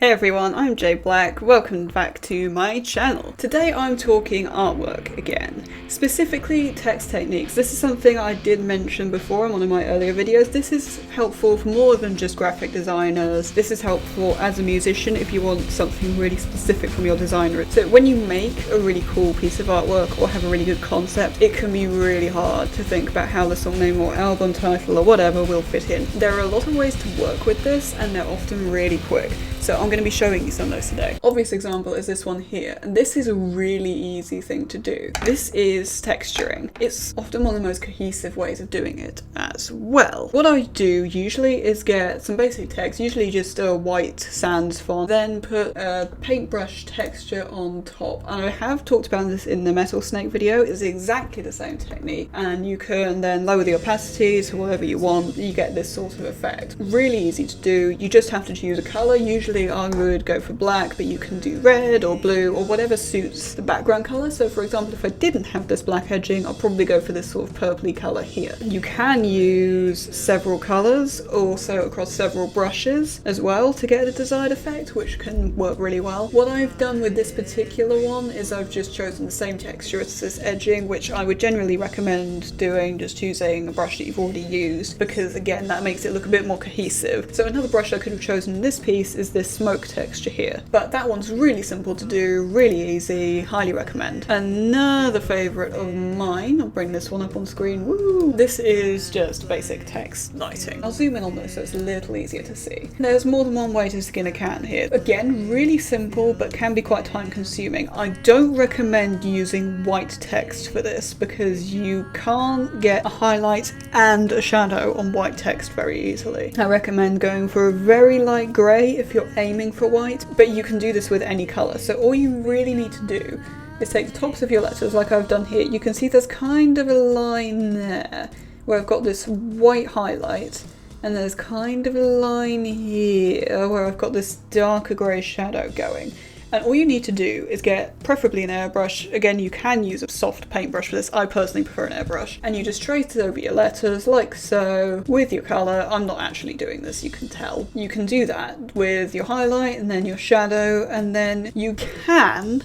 Hey everyone, I'm Jade Black, welcome back to my channel. Today I'm talking artwork again, specifically text techniques. This is something I did mention before in one of my earlier videos. This is helpful for more than just graphic designers. This is helpful as a musician if you want something really specific from your designer. So when you make a really cool piece of artwork or have a really good concept, it can be really hard to think about how the song name or album title or whatever will fit in. There are a lot of ways to work with this and they're often really quick. So I'm going to be showing you some of those today. Obvious example is this one here, and this is a really easy thing to do. This is texturing. It's often one of the most cohesive ways of doing it as well. What I do usually is get some basic text, usually just a white sans font, then put a paintbrush texture on top. And I have talked about this in the metal snake video. It's exactly the same technique, and you can then lower the opacity to whatever you want. You get this sort of effect. Really easy to do. You just have to choose a color. Usually I would go for black, but you can do red or blue or whatever suits the background color. So for example, if I didn't have this black edging, I'll probably go for this sort of purpley color here. You can use several colors, also across several brushes as well, to get a desired effect, which can work really well. What I've done with this particular one is I've just chosen the same texture as this edging, which I would generally recommend doing, just using a brush that you've already used, because again, that makes it look a bit more cohesive. So another brush I could have chosen in this piece is this smoke texture here, but that one's really simple to do, really easy, highly recommend. Another favorite of mine, I'll bring this one up on screen, woo! This is just basic text lighting. I'll zoom in on this so it's a little easier to see. There's more than one way to skin a cat here. Again, really simple, but can be quite time consuming. I don't recommend using white text for this because you can't get a highlight and a shadow on white text very easily. I recommend going for a very light grey if you're aiming for white, but you can do this with any colour. So all you really need to do is take the tops of your letters like I've done here. You can see there's kind of a line there where I've got this white highlight, and there's kind of a line here where I've got this darker grey shadow going. And all you need to do is get preferably an airbrush. Again, you can use a soft paintbrush for this. I personally prefer an airbrush. And you just trace it over your letters like so with your colour. I'm not actually doing this, you can tell. You can do that with your highlight and then your shadow, and then you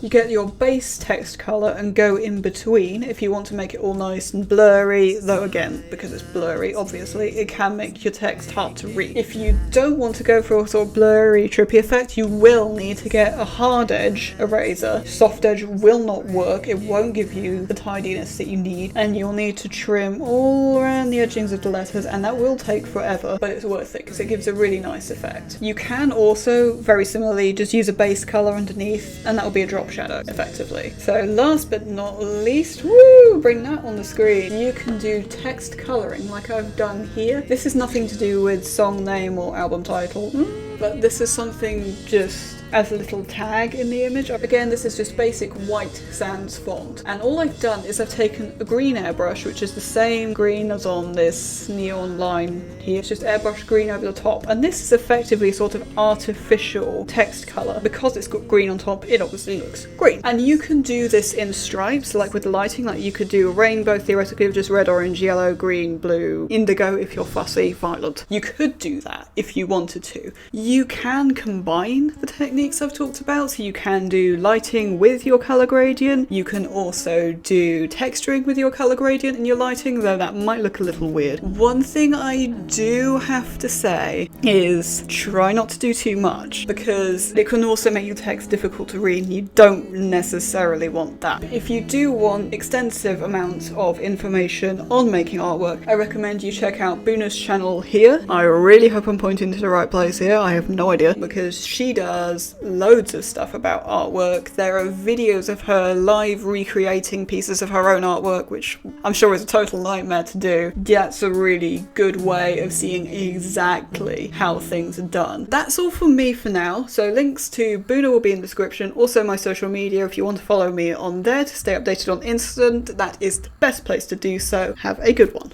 get your base text colour and go in between if you want to make it all nice and blurry, though again, because it's blurry, obviously, it can make your text hard to read. If you don't want to go for a sort of blurry, trippy effect, you will need to get a hard edge eraser. Soft edge will not work, it won't give you the tidiness that you need, and you'll need to trim all around the edgings of the letters, and that will take forever, but it's worth it because it gives a really nice effect. You can also, very similarly, just use a base colour underneath, and that will be a drop shadow, effectively. So last but not least, woo, bring that on the screen, you can do text colouring like I've done here. This is nothing to do with song name or album title, but this is something just as a little tag in the image. Again, this is just basic white sans font, and all I've done is I've taken a green airbrush, which is the same green as on this neon line here. It's just airbrush green over the top, and this is effectively sort of artificial text colour. Because it's got green on top, it obviously looks green. And you can do this in stripes, like with the lighting, like you could do a rainbow theoretically of just red, orange, yellow, green, blue, indigo if you're fussy, violet. You could do that if you wanted to. You can combine the techniques I've talked about, so you can do lighting with your colour gradient. You can also do texturing with your colour gradient and your lighting, though that might look a little weird. One thing I do have to say is try not to do too much, because it can also make your text difficult to read, and you don't necessarily want that. If you do want extensive amounts of information on making artwork, I recommend you check out Buna's channel here. I really hope I'm pointing to the right place here, I have no idea, because she does loads of stuff about artwork. There are videos of her live recreating pieces of her own artwork, which I'm sure is a total nightmare to do. That's a really good way of seeing exactly how things are done. That's all from me for now, so links to Buna will be in the description, also my social media if you want to follow me on there to stay updated on Instant. That is the best place to do so. Have a good one.